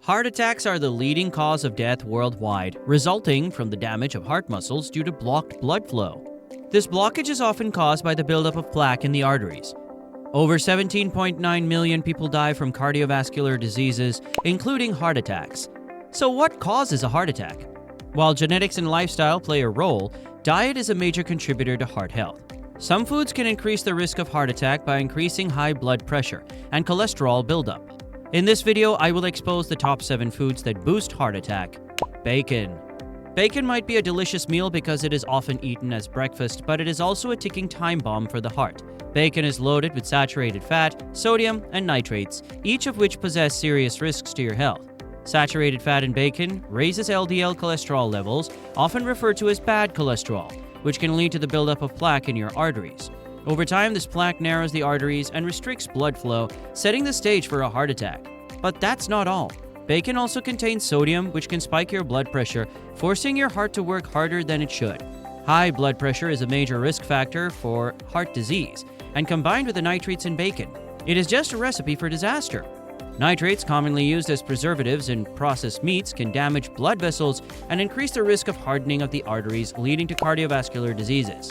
Heart attacks are the leading cause of death worldwide, resulting from the damage of heart muscles due to blocked blood flow. This blockage is often caused by the buildup of plaque in the arteries. Over 17.9 million people die from cardiovascular diseases, including heart attacks. So what causes a heart attack? While genetics and lifestyle play a role, diet is a major contributor to heart health. Some foods can increase the risk of heart attack by increasing high blood pressure and cholesterol buildup. In this video, I will expose the top 7 foods that boost heart attack. Bacon. Bacon might be a delicious meal because it is often eaten as breakfast, but it is also a ticking time bomb for the heart. Bacon is loaded with saturated fat, sodium, and nitrates, each of which possess serious risks to your health. Saturated fat in bacon raises LDL cholesterol levels, often referred to as bad cholesterol, which can lead to the buildup of plaque in your arteries. Over time, this plaque narrows the arteries and restricts blood flow, setting the stage for a heart attack. But that's not all. Bacon also contains sodium, which can spike your blood pressure, forcing your heart to work harder than it should. High blood pressure is a major risk factor for heart disease, and combined with the nitrates in bacon, it is just a recipe for disaster. Nitrates, commonly used as preservatives in processed meats, can damage blood vessels and increase the risk of hardening of the arteries, leading to cardiovascular diseases.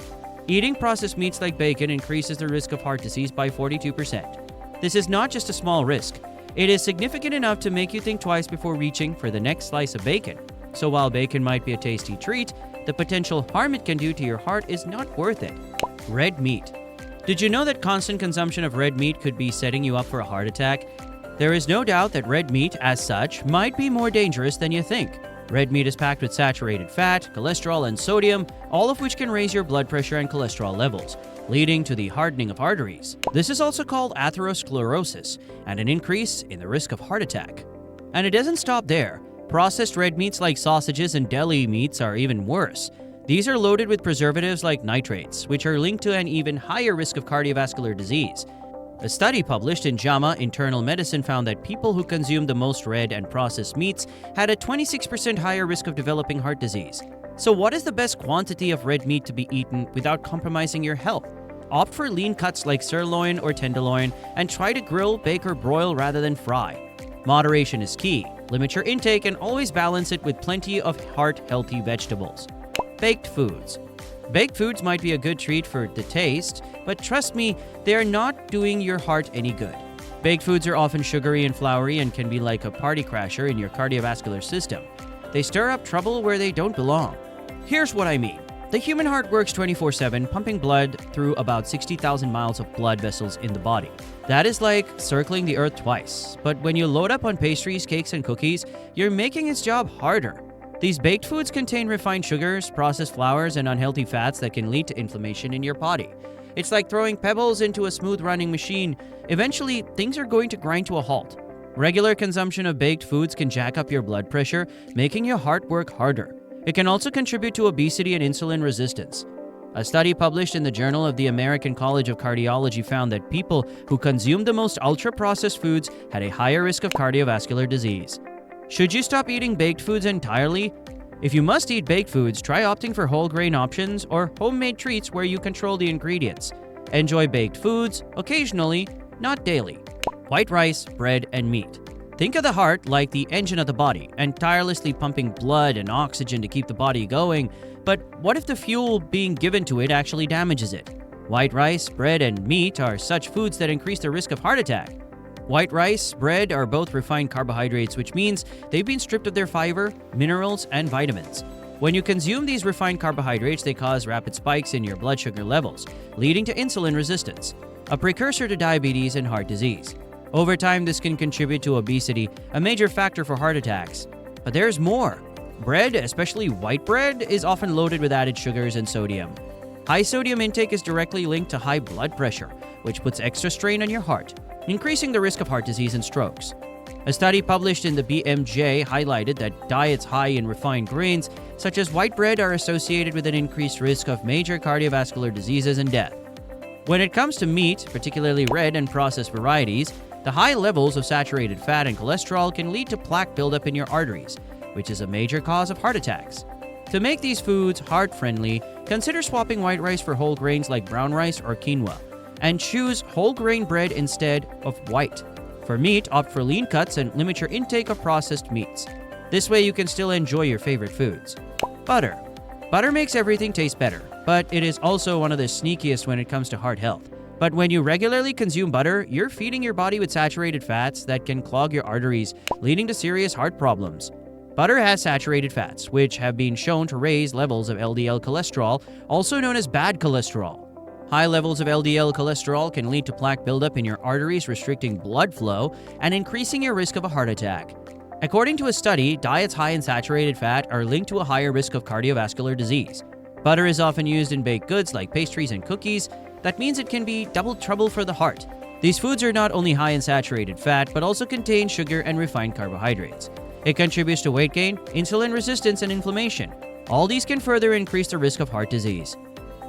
Eating processed meats like bacon increases the risk of heart disease by 42%. This is not just a small risk. It is significant enough to make you think twice before reaching for the next slice of bacon. So while bacon might be a tasty treat, the potential harm it can do to your heart is not worth it. Red meat. Did you know that constant consumption of red meat could be setting you up for a heart attack? There is no doubt that red meat, as such, might be more dangerous than you think. Red meat is packed with saturated fat, cholesterol, and sodium, all of which can raise your blood pressure and cholesterol levels, leading to the hardening of arteries. This is also called atherosclerosis and an increase in the risk of heart attack. And it doesn't stop there. Processed red meats like sausages and deli meats are even worse. These are loaded with preservatives like nitrates, which are linked to an even higher risk of cardiovascular disease. A study published in JAMA Internal Medicine found that people who consumed the most red and processed meats had a 26% higher risk of developing heart disease. So what is the best quantity of red meat to be eaten without compromising your health? Opt for lean cuts like sirloin or tenderloin and try to grill, bake, or broil rather than fry. Moderation is key. Limit your intake and always balance it with plenty of heart-healthy vegetables. Baked foods. Baked foods might be a good treat for the taste, but trust me, they are not doing your heart any good. Baked foods are often sugary and floury and can be like a party crasher in your cardiovascular system. They stir up trouble where they don't belong. Here's what I mean. The human heart works 24/7, pumping blood through about 60,000 miles of blood vessels in the body. That is like circling the earth twice. But when you load up on pastries, cakes, and cookies, you're making its job harder. These baked foods contain refined sugars, processed flours, and unhealthy fats that can lead to inflammation in your body. It's like throwing pebbles into a smooth-running machine. Eventually, things are going to grind to a halt. Regular consumption of baked foods can jack up your blood pressure, making your heart work harder. It can also contribute to obesity and insulin resistance. A study published in the Journal of the American College of Cardiology found that people who consumed the most ultra-processed foods had a higher risk of cardiovascular disease. Should you stop eating baked foods entirely? If you must eat baked foods, try opting for whole grain options or homemade treats where you control the ingredients. Enjoy baked foods occasionally, not daily. White rice, bread, and meat. Think of the heart like the engine of the body and tirelessly pumping blood and oxygen to keep the body going. But what if the fuel being given to it actually damages it? White rice, bread, and meat are such foods that increase the risk of heart attack. White rice, bread are both refined carbohydrates, which means they've been stripped of their fiber, minerals, and vitamins. When you consume these refined carbohydrates, they cause rapid spikes in your blood sugar levels, leading to insulin resistance, a precursor to diabetes and heart disease. Over time, this can contribute to obesity, a major factor for heart attacks. But there's more. Bread, especially white bread, is often loaded with added sugars and sodium. High sodium intake is directly linked to high blood pressure, which puts extra strain on your heart, increasing the risk of heart disease and strokes. A study published in the BMJ highlighted that diets high in refined grains, such as white bread, are associated with an increased risk of major cardiovascular diseases and death. When it comes to meat, particularly red and processed varieties, the high levels of saturated fat and cholesterol can lead to plaque buildup in your arteries, which is a major cause of heart attacks. To make these foods heart-friendly, consider swapping white rice for whole grains like brown rice or quinoa, and choose whole grain bread instead of white. For meat, opt for lean cuts and limit your intake of processed meats. This way you can still enjoy your favorite foods. Butter. Butter makes everything taste better, but it is also one of the sneakiest when it comes to heart health. But when you regularly consume butter, you're feeding your body with saturated fats that can clog your arteries, leading to serious heart problems. Butter has saturated fats, which have been shown to raise levels of LDL cholesterol, also known as bad cholesterol. High levels of LDL cholesterol can lead to plaque buildup in your arteries, restricting blood flow and increasing your risk of a heart attack. According to a study, diets high in saturated fat are linked to a higher risk of cardiovascular disease. Butter is often used in baked goods like pastries and cookies. That means it can be double trouble for the heart. These foods are not only high in saturated fat, but also contain sugar and refined carbohydrates. It contributes to weight gain, insulin resistance, and inflammation. All these can further increase the risk of heart disease.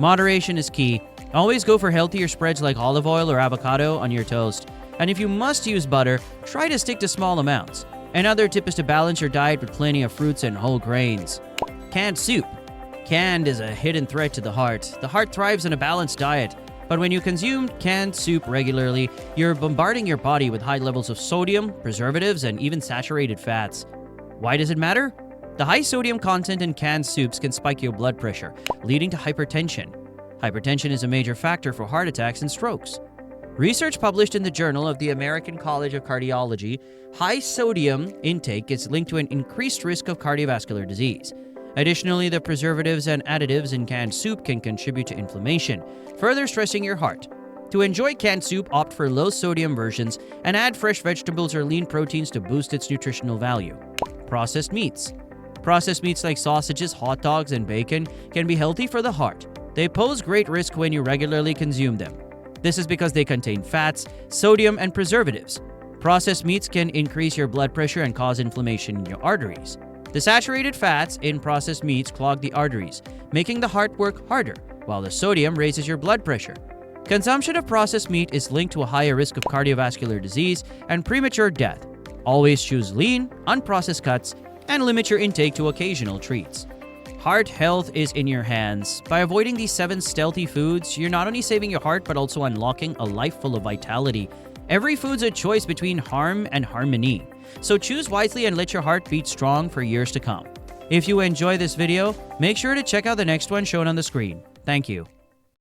Moderation is key. Always go for healthier spreads like olive oil or avocado on your toast. And if you must use butter, try to stick to small amounts. Another tip is to balance your diet with plenty of fruits and whole grains. Canned soup. Canned is a hidden threat to the heart. The heart thrives on a balanced diet. But when you consume canned soup regularly, you're bombarding your body with high levels of sodium, preservatives, and even saturated fats. Why does it matter? The high sodium content in canned soups can spike your blood pressure, leading to hypertension. Hypertension is a major factor for heart attacks and strokes. Research published in the Journal of the American College of Cardiology, high sodium intake is linked to an increased risk of cardiovascular disease. Additionally, the preservatives and additives in canned soup can contribute to inflammation, further stressing your heart. To enjoy canned soup, opt for low-sodium versions and add fresh vegetables or lean proteins to boost its nutritional value. Processed meats. Processed meats like sausages, hot dogs, and bacon can be healthy for the heart. They pose great risk when you regularly consume them. This is because they contain fats, sodium, and preservatives. Processed meats can increase your blood pressure and cause inflammation in your arteries. The saturated fats in processed meats clog the arteries, making the heart work harder, while the sodium raises your blood pressure. Consumption of processed meat is linked to a higher risk of cardiovascular disease and premature death. Always choose lean, unprocessed cuts, and limit your intake to occasional treats. Heart health is in your hands. By avoiding these 7 stealthy foods, you're not only saving your heart but also unlocking a life full of vitality. Every food's a choice between harm and harmony. So choose wisely and let your heart beat strong for years to come. If you enjoy this video, make sure to check out the next one shown on the screen. Thank you.